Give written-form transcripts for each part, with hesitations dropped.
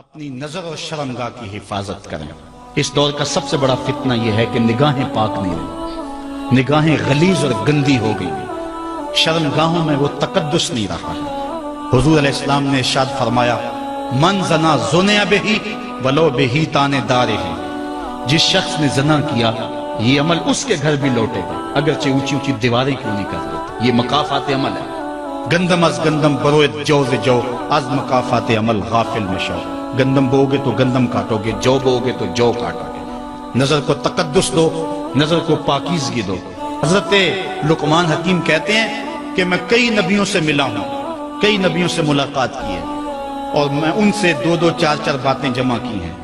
اپنی نظر اور شرمگاہ کی حفاظت کریں۔ اس دور کا سب سے بڑا فتنہ یہ ہے کہ نگاہیں پاک نہیں رہی، نگاہیں غلیظ اور گندی ہو گئی، شرمگاہوں میں وہ تقدس نہیں رہا ہے۔ حضور علیہ السلام نے ارشاد فرمایا، من زنا زنیا بہی ولو بہی تانے دارے ہی، جس شخص نے زنا کیا یہ عمل اس کے گھر بھی لوٹے گا، اگرچہ اونچی اونچی دیواریں کیوں نہیں کر لیتے۔ یہ مکافات عمل ہے۔ گندم از گندم بروید جوز جو از مکافات عمل غافل مشو۔ گندم بو گے تو گندم کاٹو گے، جو بو گے تو جو کاٹو گے۔ نظر کو تقدس دو، نظر کو پاکیزگی دو۔ حضرت لقمان حکیم کہتے ہیں کہ میں کئی نبیوں سے ملا ہوں، کئی نبیوں سے ملاقات کی ہے، اور میں ان سے دو دو چار چار باتیں جمع کی ہیں،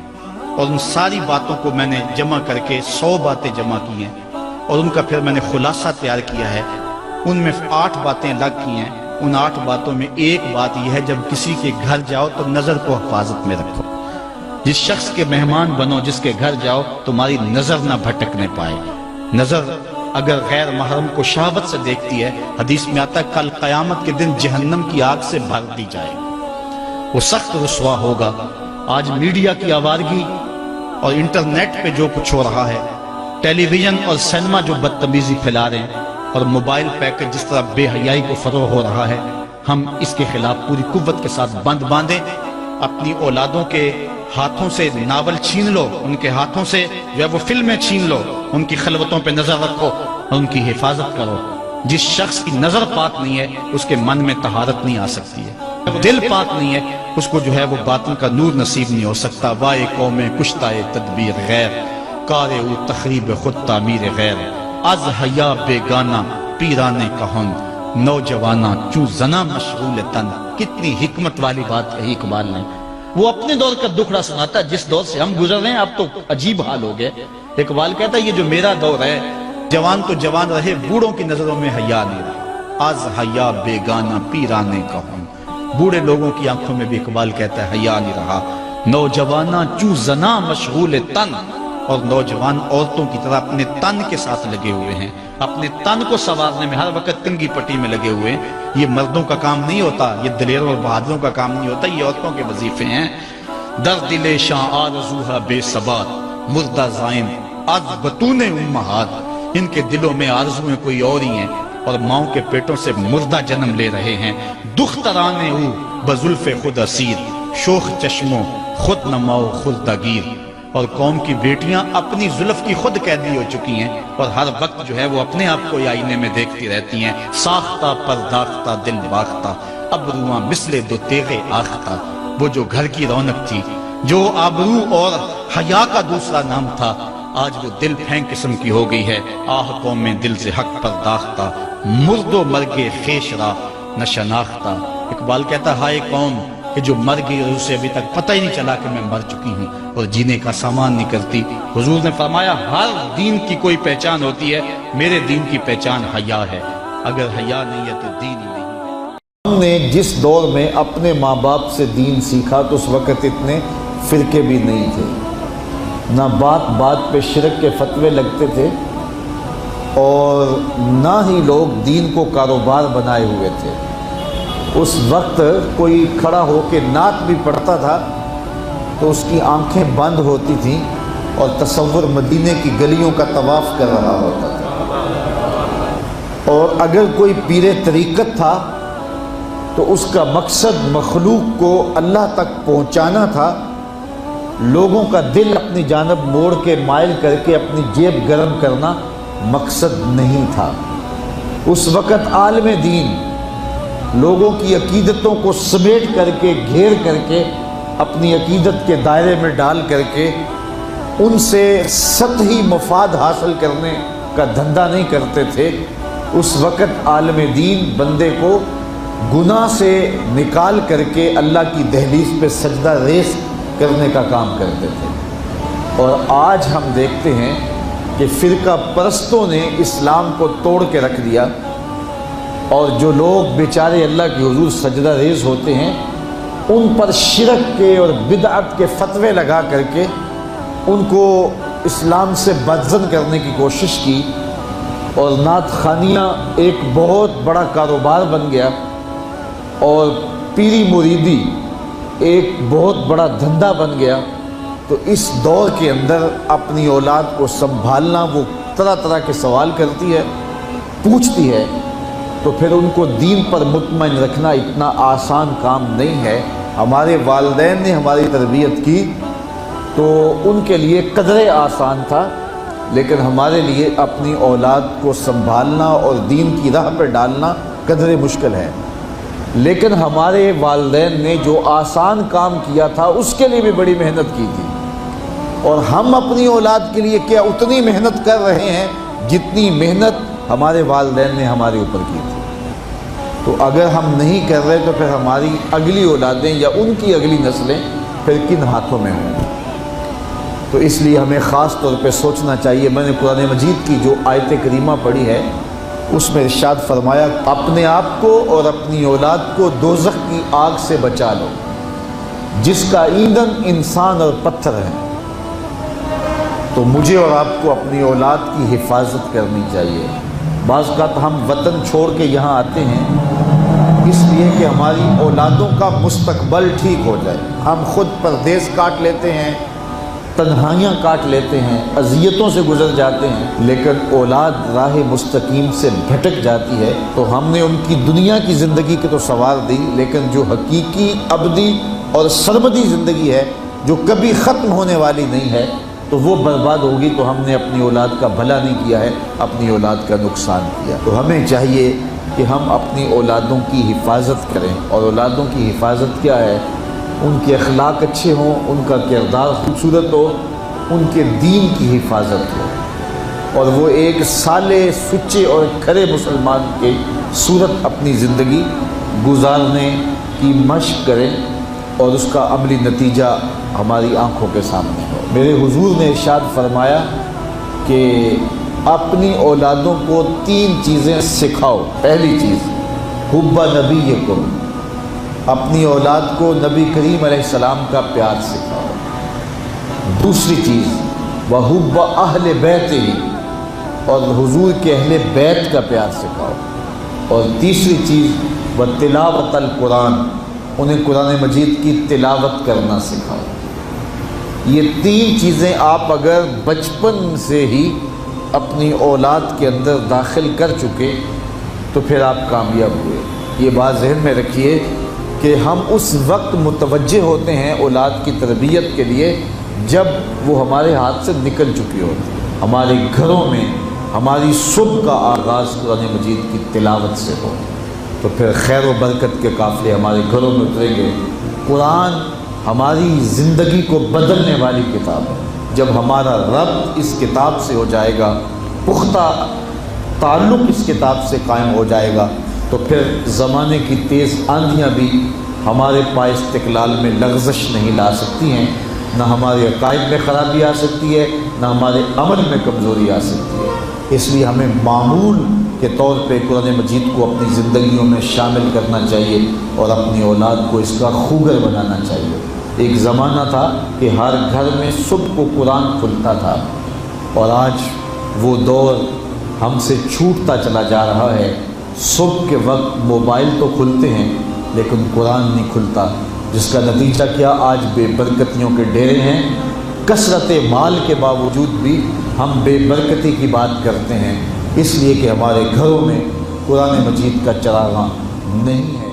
اور ان ساری باتوں کو میں نے جمع کر کے 100 باتیں جمع کی ہیں، اور ان کا پھر میں نے خلاصہ تیار کیا ہے۔ ان میں 8 باتیں الگ کی ہیں۔ ان 8 باتوں میں ایک بات یہ ہے، جب کسی کے گھر جاؤ تو نظر کو حفاظت میں رکھو۔ جس شخص کے مہمان بنو، جس کے گھر جاؤ، تمہاری نظر نہ بھٹکنے پائے۔ نظر اگر غیر محرم کو شہوت سے دیکھتی ہے، حدیث میں آتا ہے کل قیامت کے دن جہنم کی آگ سے بھر دی جائے، وہ سخت رسوا ہوگا۔ آج میڈیا کی آوارگی اور انٹرنیٹ پہ جو کچھ ہو رہا ہے، ٹیلی ویژن اور سینما جو بدتمیزی پھیلا رہے ہیں، اور موبائل پیکج جس طرح بے حیائی کو فروغ ہو رہا ہے، ہم اس کے خلاف پوری قوت کے ساتھ بند باندھیں۔ اپنی اولادوں کے ہاتھوں سے ناول چھین لو، ان کے ہاتھوں سے جو ہے وہ فلمیں چھین لو، ان کی خلوتوں پہ نظر رکھو اور ان کی حفاظت کرو۔ جس شخص کی نظر پاک نہیں ہے، اس کے من میں طہارت نہیں آ سکتی ہے۔ دل پاک نہیں ہے، اس کو جو ہے وہ باطن کا نور نصیب نہیں ہو سکتا۔ وائے قوم کشتہ تدبیر غیر، کار او تخریب خود تعمیر غیر، از حیا بیگانہ پیرانے کہن، نوجوانہ چوں زنا مشغول تن۔ کتنی حکمت والی بات کہی اقبال نے۔ وہ اپنے دور کا دکھڑا سناتا ہے، جس دور سے ہم گزر رہے ہیں اب تو عجیب حال ہو گئے۔ اقبال کہتا ہے یہ جو میرا دور ہے، جوان تو جوان رہے، بوڑھوں کی نظروں میں حیا نہیں رہا۔ از حیا بیگانہ پیرانے کہن، بوڑھے لوگوں کی آنکھوں میں بھی اقبال کہتا ہے حیا نہیں رہا۔ نوجوانہ چوں زنا مشغول تن، اور نوجوان عورتوں کی طرح اپنے تن کے ساتھ لگے ہوئے ہیں، اپنے تن کو سنوارنے میں ہر وقت کنگھی پٹی میں لگے ہوئے ہیں۔ یہ مردوں کا کام نہیں ہوتا، یہ دلیروں اور بہادروں کا کام نہیں ہوتا، یہ عورتوں کے وظیفے ہیں۔ در دل شاں آرزوہا بے ثبات، مردہ زائن از بطون امہات۔ ان کے دلوں میں آرزویں کوئی اور ہی ہیں، اور ماؤں کے پیٹوں سے مردہ جنم لے رہے ہیں۔ دخترانے او بزلف خود اسیر، شوخ چشموں خود نماؤ خود دگیر۔ اور قوم کی بیٹیاں اپنی زلف کی خود قیدی ہو چکی ہیں، اور ہر وقت جو ہے وہ اپنے آپ کو آئینے میں دیکھتی رہتی ہیں۔ ساختہ پرداختہ دل باختہ، ابروآں مثل دو تیغ آختہ۔ وہ جو گھر کی رونق تھی، جو آبرو اور حیا کا دوسرا نام تھا، آج وہ دل پھینک قسم کی ہو گئی ہے۔ آہ قوم میں دل سے حق پرداختہ، مرد و مرگ خویش را نہ شناختہ۔ اقبال کہتا ہے ہائے قوم کہ جو مر گئی اور اسے ابھی تک پتہ ہی نہیں چلا کہ میں مر چکی ہوں اور جینے کا سامان نہیں کرتی۔ حضور نے فرمایا ہر دین کی کوئی پہچان ہوتی ہے، میرے دین کی پہچان حیا ہے۔ اگر حیا نہیں ہے تو دین ہی نہیں ہے۔ ہم نے جس دور میں اپنے ماں باپ سے دین سیکھا تو اس وقت اتنے فرقے بھی نہیں تھے، نہ بات بات پہ شرک کے فتوے لگتے تھے، اور نہ ہی لوگ دین کو کاروبار بنائے ہوئے تھے۔ اس وقت کوئی کھڑا ہو کے نعت بھی پڑھتا تھا تو اس کی آنکھیں بند ہوتی تھیں اور تصور مدینے کی گلیوں کا طواف کر رہا ہوتا تھا۔ اور اگر کوئی پیر طریقت تھا تو اس کا مقصد مخلوق کو اللہ تک پہنچانا تھا، لوگوں کا دل اپنی جانب موڑ کے مائل کر کے اپنی جیب گرم کرنا مقصد نہیں تھا۔ اس وقت عالم دین لوگوں کی عقیدتوں کو سمیٹ کر کے، گھیر کر کے، اپنی عقیدت کے دائرے میں ڈال کر کے ان سے سطحی مفاد حاصل کرنے کا دھندا نہیں کرتے تھے۔ اس وقت عالم دین بندے کو گناہ سے نکال کر کے اللہ کی دہلیز پہ سجدہ ریز کرنے کا کام کرتے تھے۔ اور آج ہم دیکھتے ہیں کہ فرقہ پرستوں نے اسلام کو توڑ کے رکھ دیا، اور جو لوگ بیچارے اللہ کے حضور سجدہ ریز ہوتے ہیں ان پر شرک کے اور بدعت کے فتوے لگا کر کے ان کو اسلام سے بدزن کرنے کی کوشش کی، اور نعت خوانیاں ایک بہت بڑا کاروبار بن گیا، اور پیری مریدی ایک بہت بڑا دھندا بن گیا، تو اس دور کے اندر اپنی اولاد کو سنبھالنا، وہ طرح طرح کے سوال کرتی ہے، پوچھتی ہے، تو پھر ان کو دین پر مطمئن رکھنا اتنا آسان کام نہیں ہے۔ ہمارے والدین نے ہماری تربیت کی تو ان کے لیے قدرے آسان تھا، لیکن ہمارے لیے اپنی اولاد کو سنبھالنا اور دین کی راہ پر ڈالنا قدرے مشکل ہے۔ لیکن ہمارے والدین نے جو آسان کام کیا تھا اس کے لیے بھی بڑی محنت کی تھی، اور ہم اپنی اولاد کے لیے کیا اتنی محنت کر رہے ہیں جتنی محنت ہمارے والدین نے ہمارے اوپر کی تھی۔ تو اگر ہم نہیں کر رہے تو پھر ہماری اگلی اولادیں یا ان کی اگلی نسلیں پھر کن ہاتھوں میں ہوں گی؟ تو اس لیے ہمیں خاص طور پہ سوچنا چاہیے۔ میں نے قرآن مجید کی جو آیت کریمہ پڑھی ہے اس میں ارشاد فرمایا، اپنے آپ کو اور اپنی اولاد کو دوزخ کی آگ سے بچا لو جس کا ایندھن انسان اور پتھر ہے۔ تو مجھے اور آپ کو اپنی اولاد کی حفاظت کرنی چاہیے۔ بعض اوقات ہم وطن چھوڑ کے یہاں آتے ہیں اس لیے کہ ہماری اولادوں کا مستقبل ٹھیک ہو جائے۔ ہم خود پردیس کاٹ لیتے ہیں، تنہائیاں کاٹ لیتے ہیں، اذیتوں سے گزر جاتے ہیں، لیکن اولاد راہ مستقیم سے بھٹک جاتی ہے تو ہم نے ان کی دنیا کی زندگی کی تو سنوار دی، لیکن جو حقیقی ابدی اور سرمدی زندگی ہے جو کبھی ختم ہونے والی نہیں ہے تو وہ برباد ہوگی۔ تو ہم نے اپنی اولاد کا بھلا نہیں کیا ہے، اپنی اولاد کا نقصان کیا۔ تو ہمیں چاہیے کہ ہم اپنی اولادوں کی حفاظت کریں، اور اولادوں کی حفاظت کیا ہے؟ ان کے اخلاق اچھے ہوں، ان کا کردار خوبصورت ہو، ان کے دین کی حفاظت ہو، اور وہ ایک صالح، سچے اور کھرے مسلمان کے صورت اپنی زندگی گزارنے کی مشق کریں، اور اس کا عملی نتیجہ ہماری آنکھوں کے سامنے ہو۔ میرے حضور نے ارشاد فرمایا کہ اپنی اولادوں کو 3 چیزیں سکھاؤ۔ پہلی چیز حب نبیکم، اپنی اولاد کو نبی کریم علیہ السلام کا پیار سکھاؤ۔ دوسری چیز وحب اہل بیت ہی، اور حضور کے اہل بیت کا پیار سکھاؤ۔ اور تیسری چیز تلاوت القرآن، انہیں قرآن مجید کی تلاوت کرنا سکھاؤ۔ یہ 3 چیزیں آپ اگر بچپن سے ہی اپنی اولاد کے اندر داخل کر چکے تو پھر آپ کامیاب ہوئے۔ یہ بات ذہن میں رکھیے کہ ہم اس وقت متوجہ ہوتے ہیں اولاد کی تربیت کے لیے جب وہ ہمارے ہاتھ سے نکل چکی ہوتی ہے۔ ہمارے گھروں میں ہماری صبح کا آغاز قرآن مجید کی تلاوت سے ہو تو پھر خیر و برکت کے قافلے ہمارے گھروں میں اتریں گے۔ قرآن ہماری زندگی کو بدلنے والی کتاب ہے۔ جب ہمارا ربط اس کتاب سے ہو جائے گا، پختہ تعلق اس کتاب سے قائم ہو جائے گا، تو پھر زمانے کی تیز آندھیاں بھی ہمارے پائے استقلال میں لغزش نہیں لا سکتی ہیں، نہ ہمارے عقائد میں خرابی آ سکتی ہے، نہ ہمارے عمل میں کمزوری آ سکتی ہے۔ اس لیے ہمیں معمول کے طور پہ قرآن مجید کو اپنی زندگیوں میں شامل کرنا چاہیے اور اپنی اولاد کو اس کا خوگر بنانا چاہیے۔ ایک زمانہ تھا کہ ہر گھر میں صبح کو قرآن کھلتا تھا، اور آج وہ دور ہم سے چھوٹتا چلا جا رہا ہے۔ صبح کے وقت موبائل تو کھلتے ہیں لیکن قرآن نہیں کھلتا، جس کا نتیجہ کیا؟ آج بے برکتیوں کے ڈیرے ہیں۔ کثرت مال کے باوجود بھی ہم بے برکتی کی بات کرتے ہیں، اس لیے کہ ہمارے گھروں میں قرآن مجید کا چراغاں نہیں ہے۔